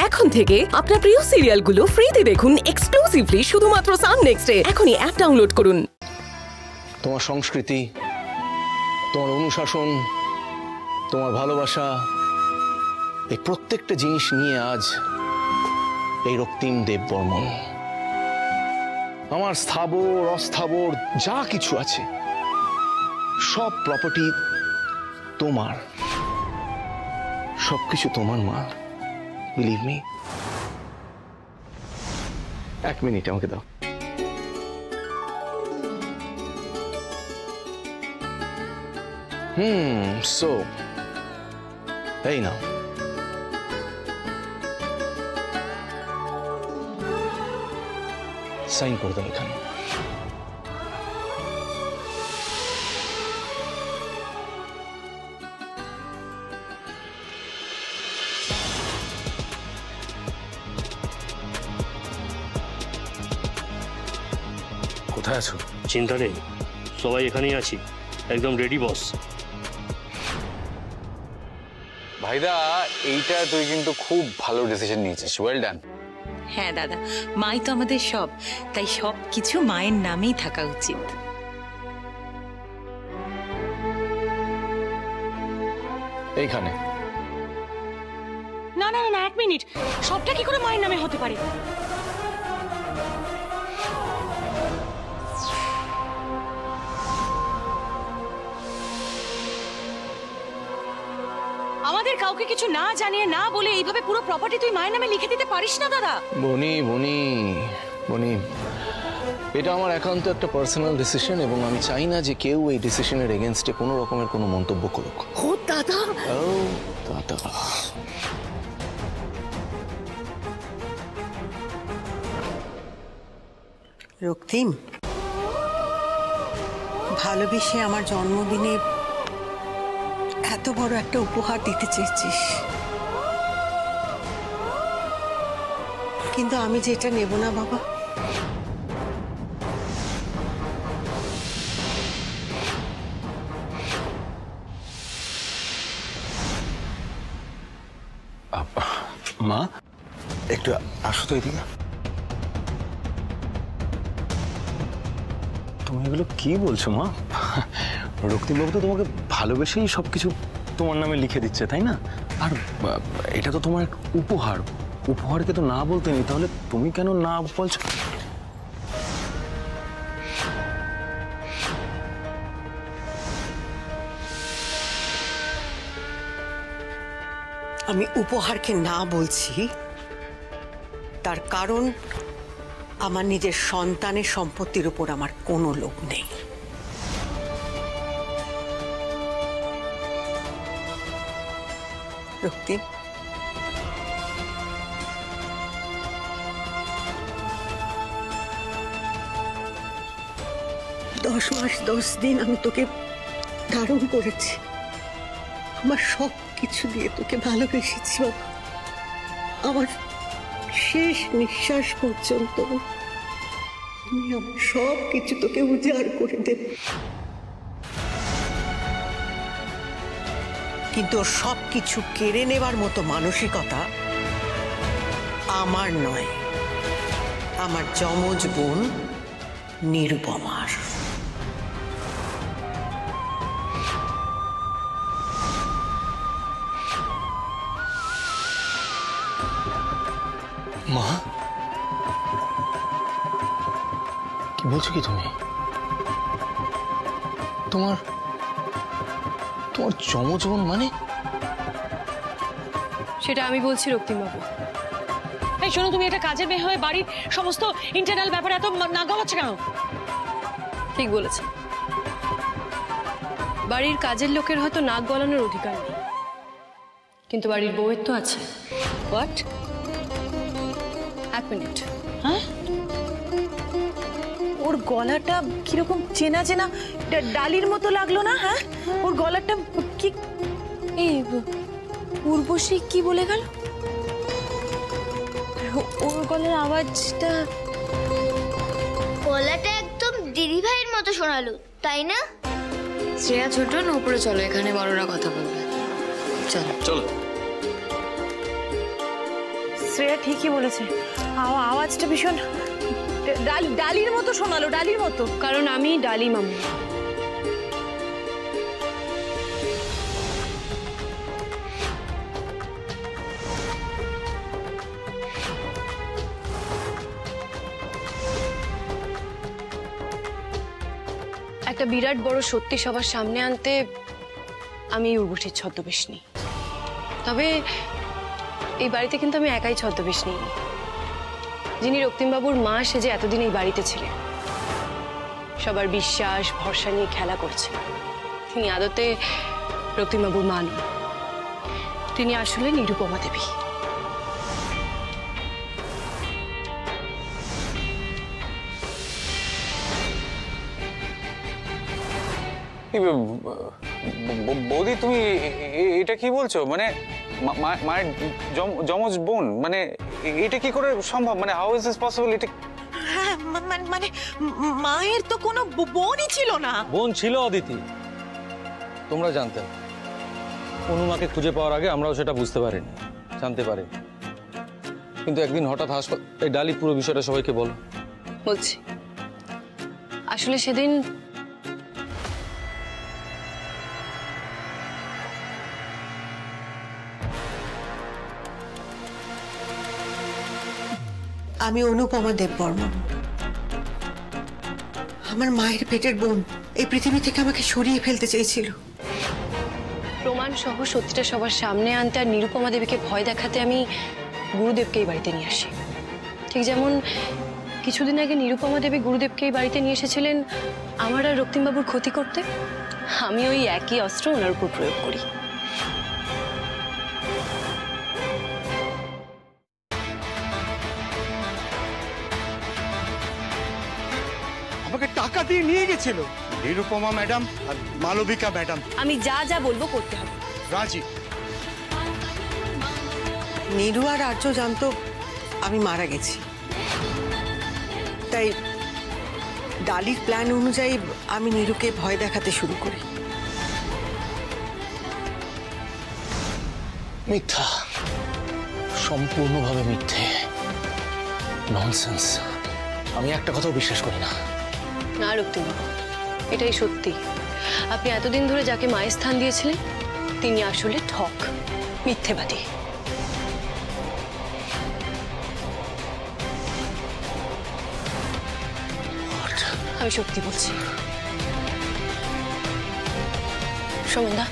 এখন থেকে আপনার প্রিয় সিরিয়ালগুলো ফ্রিতে দেখুন এক্সক্লুসিভলি শুধুমাত্র সান নেক্সটে। এখনই অ্যাপ ডাউনলোড করুন। তোমার সংস্কৃতি, তোমার অনুশাসন, তোমার ভালোবাসা, এই প্রত্যেকটা জিনিস নিয়ে আজ এই রক্তিম দেববর্মন। আমার স্থাবর অস্থাবর যা কিছু আছে সব প্রপার্টি তোমার, সবকিছু তোমার মা। Believe me. এক মিনিট আমাকে দাও। সো এই নাও, সাইন করে দাও এখানে। কোথায় আছো? চিন্তা নেই, সবাই এখানেই আছি, একদম রেডি বস। ভাইদা, এইটা তুই কিন্তু খুব ভালো ডিসিশন নিয়েছিস, ওয়েল ডান। হ্যাঁ দাদা, মাই তো আমাদের সব, তাই সব কিছু মায়ের নামেই থাকা উচিত। এইখানে না না না, এক মিনিট, সবটা কি করে মায়ের নামে হতে পারে? আমাদের কাউকে কিছু না জানিয়ে না বলে এইভাবে পুরো প্রপার্টি তুই মায়ের নামে লিখে দিতে পারিস না দাদা। বনি বনি বনি, এটা আমার একান্ত একটা পার্সোনাল ডিসিশন এবং আমি চাই না যে কেউ এই ডিসিশনের এগেইনস্টে কোনো রকমের কোনো মন্তব্য করুক। ও দাদা, ও দাদা, রক্তিম, ভালোবেসে আমার জন্মদিনে এত বড় একটা উপহার দিতে চেয়েছিস, কিন্তু আমি যে এটা নেব না বাবা। মা একটু আসো তো এদিকে। তুমি এগুলো কি বলছো মা? রক্তিমবাবু তো তোমাকে ভালোবেসেই সবকিছু তোমার নামে লিখে দিচ্ছে, তাই না? আর এটা তো তোমার উপহার, উপহারকে তো না বলতে নেই, তাহলে তুমি কেন না বলছো? আমি উপহারকে না বলছি, তার কারণ আমার নিজের সন্তানের সম্পত্তির উপর আমার কোনো লোভ নেই। রক্তিম, 10 মাস 10 দিন আমি তোকে ধারণ করেছি, আমার সব কিছু দিয়ে তোকে ভালোবেসেছি বাবা। আমার শেষ নিঃশ্বাস পর্যন্ত তুমি আমার সব কিছু তোকে উজাড় করে দেবে, কিন্তু সব কিছু কেড়ে নেবার মতো মানসিকতা আমার নয়, আমার যমজ বোন নিরুপমার। মা, কি বলছো কি তুমি? তোমার তোমার যমজ বোন মানে? সেটা আমি বলছি রক্তিমবাবু। এই শোনো, তুমি একটা কাজের মেয়ে হয়ে বাড়ির সমস্ত ইন্টারনাল ব্যাপারে এত নাক গলাচ্ছে কেন? ঠিক বলেছে, বাড়ির কাজের লোকের হয়তো নাক গলানোর অধিকার নেই, কিন্তু বাড়ির বউয়ের তো আছে। হোয়াট? এক মিনিট। হ্যাঁ, ওর গলাটা কিরকম চেনা চেনা, ডালির মতো লাগলো না? হ্যাঁ, ওর গলাটা কি? এই পূর্বশ্রী কি বলে গেল? ওর গলার আওয়াজটা, গলাটা একদম দিদি ভাইয়ের মতো শোনালো, তাই না? শ্রেয়া ছোট, উপরে চলো, এখানে বড়রা কথা বলবে। চলো চলো। শ্রেয়া ঠিকই বলেছে, আওয়াজটা ভীষণ ডালির মতো শোনালো, ডালির মতো। কারণ আমি ডালি মামু। একটা বিরাট বড় সত্যি সবার সামনে আনতে আমি উর্বশীর ছদ্মবেশ নিই। তবে এই বাড়িতে কিন্তু আমি একাই ছদ্মবেশ নিইনি। যিনি রক্তিমবাবুর মা সেজে এতদিন এই বাড়িতে ছিলেন, সবার বিশ্বাস ভরসা নিয়ে খেলা করছেন, তিনি আদতে রক্তিমবাবুর মা নন, তিনি আসলে নিরুপমা দেবী। বৌদি তুমি এটা কি বলছো? মানে মায়ের যমজ বোন, মানে এটা কি করে সম্ভব? মানে হাউ ইজ দিস পসিবল? এটা হ্যাঁ মানে মায়ের তো কোনো বোনই ছিল না। বোন ছিল অদিতি, তোমরা জানতে। অনুমাকে খুঁজে পাওয়ার আগে আমরাও সেটা বুঝতে পারিনি, জানতে পারি। কিন্তু একদিন হঠাৎ এই ডালি পুরো বিষয়টা সবাইকে বলো। বলছি, আসলে সেদিন আমি অনুপমা দেববর্মন। আমার মায়ের পেটের বোন এই পৃথিবী থেকে আমাকে সরিয়ে ফেলতে চেয়েছিল। প্রমাণ সহ সত্যিটা সবার সামনে আনতে আর নিরুপমা দেবীকে ভয় দেখাতে আমি গুরুদেবকে এই বাড়িতে নিয়ে আসি। ঠিক যেমন কিছুদিন আগে নিরুপমা দেবী গুরুদেবকে এই বাড়িতে নিয়ে এসেছিলেন আমার আর রক্তিমবাবুর ক্ষতি করতে। আমি ওই একই অস্ত্র ওনার উপর প্রয়োগ করি। আমাকে টাকা দিয়ে নিয়ে গেছিল নিরুপমা ম্যাডাম আর মালবিকা ম্যাডাম। আমি যা যা বলবো করতে হবে। রাজি। নীরু আর আর্য জানতো আমি মারা গেছি, তাই ডালির প্ল্যান অনুযায়ী আমি নীরুকে ভয় দেখাতে শুরু করি। মিথ্যা, সম্পূর্ণভাবে মিথ্যে, ননসেন্স। আমি একটা কথাও বিশ্বাস করি না। না রক্তিমবাবু, এটাই সত্যি। আপনি এতদিন ধরে যাকে মায়ের স্থান দিয়েছিলেন তিনি আসলে ঠক, মিথ্যেবাদী। আমি সত্যি বলছি। সুমনদা,